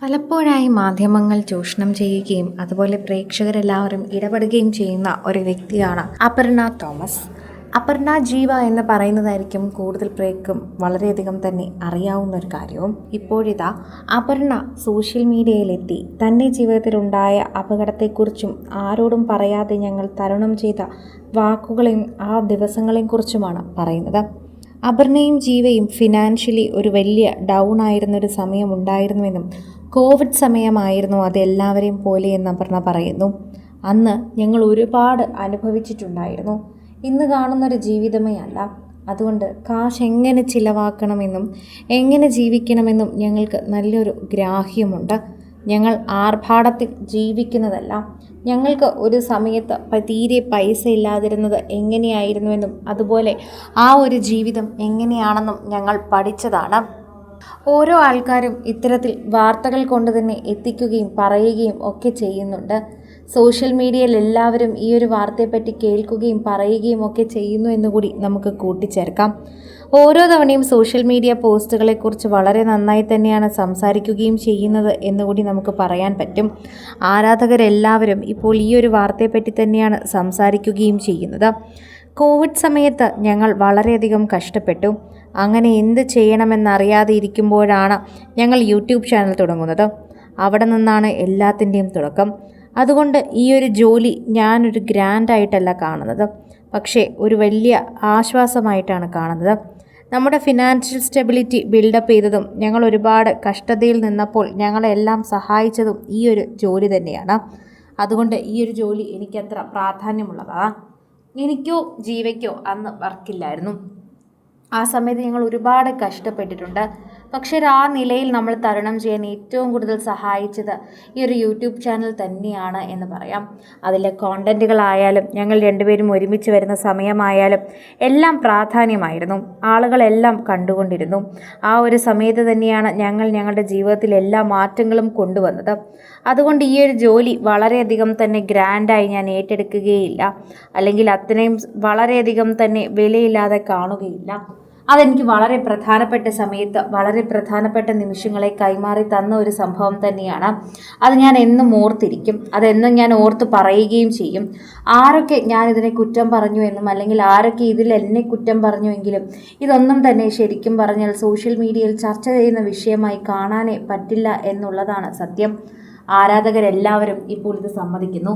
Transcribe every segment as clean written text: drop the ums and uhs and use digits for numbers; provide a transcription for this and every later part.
പലപ്പോഴായി മാധ്യമങ്ങൾ ചൂഷണം ചെയ്യുകയും അതുപോലെ പ്രേക്ഷകരെല്ലാവരും ഇടപെടുകയും ചെയ്യുന്ന ഒരു വ്യക്തിയാണ് അപർണ തോമസ്. അപർണ ജീവ എന്ന് പറയുന്നതായിരിക്കും കൂടുതൽ പേർക്കും വളരെയധികം തന്നെ അറിയാവുന്ന ഒരു കാര്യവും. ഇപ്പോഴിതാ അപർണ സോഷ്യൽ മീഡിയയിലെത്തി തൻ്റെ ജീവിതത്തിലുണ്ടായ അപകടത്തെക്കുറിച്ചും ആരോടും പറയാതെ ഞങ്ങൾ തരണം ചെയ്ത വാക്കുകളെയും ആ ദിവസങ്ങളെയും കുറിച്ചുമാണ് പറയുന്നത്. അപർണയും ജീവയും ഫിനാൻഷ്യലി ഒരു വലിയ ഡൗൺ ആയിരുന്നൊരു സമയം ഉണ്ടായിരുന്നുവെന്നും കോവിഡ് സമയമായിരുന്നു അത് എല്ലാവരെയും പോലെയെന്ന് അപർണ പറയുന്നു. അന്ന് ഞങ്ങൾ ഒരുപാട് അനുഭവിച്ചിട്ടുണ്ടായിരുന്നു. ഇന്ന് കാണുന്നൊരു ജീവിതമേ അല്ല. അതുകൊണ്ട് കാശ് എങ്ങനെ ചിലവാക്കണമെന്നും എങ്ങനെ ജീവിക്കണമെന്നും ഞങ്ങൾക്ക് നല്ലൊരു ഗ്രാഹ്യമുണ്ട്. ഞങ്ങൾ ആർഭാടത്തിൽ ജീവിക്കുന്നതല്ല. ഞങ്ങൾക്ക് ഒരു സമയത്ത് തീരെ പൈസ ഇല്ലാതിരുന്നത് എങ്ങനെയായിരുന്നുവെന്നും അതുപോലെ ആ ഒരു ജീവിതം എങ്ങനെയാണെന്നും ഞങ്ങൾ പഠിച്ചതാണ്. ഓരോ ആൾക്കാരും ഇത്തരത്തിൽ വാർത്തകൾ കൊണ്ട് തന്നെ എത്തിക്കുകയും പറയുകയും ഒക്കെ ചെയ്യുന്നുണ്ട്. സോഷ്യൽ മീഡിയയിൽ എല്ലാവരും ഈ ഒരു വാർത്തയെപ്പറ്റി കേൾക്കുകയും പറയുകയും ഒക്കെ ചെയ്യുന്നു എന്നുകൂടി നമുക്ക് കൂട്ടിച്ചേർക്കാം. ഓരോ തവണയും സോഷ്യൽ മീഡിയ പോസ്റ്റുകളെക്കുറിച്ച് വളരെ നന്നായി തന്നെയാണ് സംസാരിക്കുകയും ചെയ്യുന്നത് എന്നുകൂടി നമുക്ക് പറയാൻ പറ്റും. ആരാധകരെല്ലാവരും ഇപ്പോൾ ഈ ഒരു വാർത്തയെപ്പറ്റി തന്നെയാണ് സംസാരിക്കുകയും ചെയ്യുന്നത്. കോവിഡ് സമയത്ത് ഞങ്ങൾ വളരെയധികം കഷ്ടപ്പെട്ടു. അങ്ങനെ എന്ത് ചെയ്യണമെന്നറിയാതെ ഇരിക്കുമ്പോഴാണ് ഞങ്ങൾ യൂട്യൂബ് ചാനൽ തുടങ്ങുന്നത്. അവിടെ നിന്നാണ് എല്ലാത്തിൻ്റെയും തുടക്കം. അതുകൊണ്ട് ഈ ഒരു ജോലി ഞാനൊരു ഗ്രാൻഡായിട്ടല്ല കാണുന്നത്, പക്ഷേ ഒരു വലിയ ആശ്വാസമായിട്ടാണ് കാണുന്നത്. നമ്മുടെ ഫിനാൻഷ്യൽ സ്റ്റെബിലിറ്റി ബിൽഡപ്പ് ചെയ്തതും ഞങ്ങൾ ഒരുപാട് കഷ്ടതയിൽ നിന്നപ്പോൾ ഞങ്ങളെല്ലാം സഹായിച്ചതും ഈ ഒരു ജോലി തന്നെയാണ്. അതുകൊണ്ട് ഈ ഒരു ജോലി എനിക്കത്ര പ്രാധാന്യമുള്ളതാണ്. എനിക്കോ ജീവയ്ക്കോ അന്ന് വർക്കില്ലായിരുന്നു. ആ സമയത്ത് ഞങ്ങൾ ഒരുപാട് കഷ്ടപ്പെട്ടിട്ടുണ്ട്. പക്ഷേ ആ നിലയിൽ നമ്മൾ തരണം ചെയ്യാൻ ഏറ്റവും കൂടുതൽ സഹായിച്ചത് ഈ ഒരു യൂട്യൂബ് ചാനൽ തന്നെയാണ് എന്ന് പറയാം. അതിലെ കോണ്ടൻറ്റുകളായാലും ഞങ്ങൾ രണ്ടുപേരും ഒരുമിച്ച് വരുന്ന സമയമായാലും എല്ലാം പ്രാധാന്യമായിരുന്നു. ആളുകളെല്ലാം കണ്ടുകൊണ്ടിരുന്നു. ആ ഒരു സമയത്ത് തന്നെയാണ് ഞങ്ങൾ ഞങ്ങളുടെ ജീവിതത്തിൽ എല്ലാ മാറ്റങ്ങളും കൊണ്ടുവന്നത്. അതുകൊണ്ട് ഈ ഒരു ജോലി വളരെയധികം തന്നെ ഗ്രാൻഡായി ഞാൻ ഏറ്റെടുക്കുകയില്ല, അല്ലെങ്കിൽ അത്രയും വളരെയധികം തന്നെ വിലയില്ലാതെ കാണുകയില്ല. അതെനിക്ക് വളരെ പ്രധാനപ്പെട്ട സമയത്ത് വളരെ പ്രധാനപ്പെട്ട നിമിഷങ്ങളെ കൈമാറി തന്ന ഒരു സംഭവം തന്നെയാണ്. അത് ഞാൻ എന്നും ഓർത്തിരിക്കും. അതെന്നും ഞാൻ ഓർത്ത് പറയുകയും ചെയ്യും. ആരൊക്കെ ഞാൻ ഇതിനെ കുറ്റം പറഞ്ഞു എന്നും അല്ലെങ്കിൽ ആരൊക്കെ ഇതിൽ എന്നെ കുറ്റം പറഞ്ഞുവെങ്കിലും ഇതൊന്നും തന്നെ ശരിക്കും പറഞ്ഞാൽ സോഷ്യൽ മീഡിയയിൽ ചർച്ച ചെയ്യുന്ന വിഷയമായി കാണാനേ പറ്റില്ല എന്നുള്ളതാണ് സത്യം. ആരാധകരെല്ലാവരും ഇപ്പോൾ ഇത് സമ്മതിക്കുന്നു.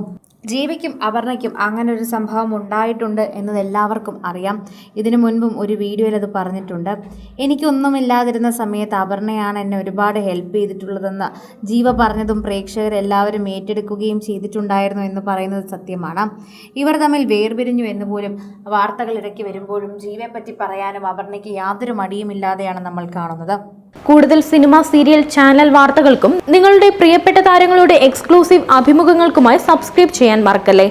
ജീവയ്ക്കും അപർണയ്ക്കും അങ്ങനെ ഒരു സംഭവം ഉണ്ടായിട്ടുണ്ട് എന്നത് എല്ലാവർക്കും അറിയാം. ഇതിനു മുൻപും ഒരു വീഡിയോയിൽ അത് പറഞ്ഞിട്ടുണ്ട്. എനിക്കൊന്നുമില്ലാതിരുന്ന സമയത്ത് അപർണയാണ് എന്നെ ഒരുപാട് ഹെൽപ്പ് ചെയ്തിട്ടുള്ളതെന്ന് ജീവ പറഞ്ഞതും പ്രേക്ഷകരെല്ലാവരും ഏറ്റെടുക്കുകയും ചെയ്തിട്ടുണ്ടായിരുന്നു എന്ന് പറയുന്നത് സത്യമാണ്. ഇവർ തമ്മിൽ വേർപിരിഞ്ഞു എന്ന് പോലും വാർത്തകൾ ഇടയ്ക്ക് വരുമ്പോഴും ജീവയെപ്പറ്റി പറയാനും അപർണയ്ക്ക് യാതൊരു മടിയുമില്ലാതെയാണ് നമ്മൾ കാണുന്നത്. കൂടുതൽ സിനിമ, സീരിയൽ, ചാനൽ വാർത്തകൾക്കും നിങ്ങളുടെ പ്രിയപ്പെട്ട താരങ്ങളുടെ എക്സ്ക്ലൂസീവ് അഭിമുഖങ്ങൾക്കുമായി സബ്സ്ക്രൈബ് ചെയ്യാൻ മറക്കല്ലേ.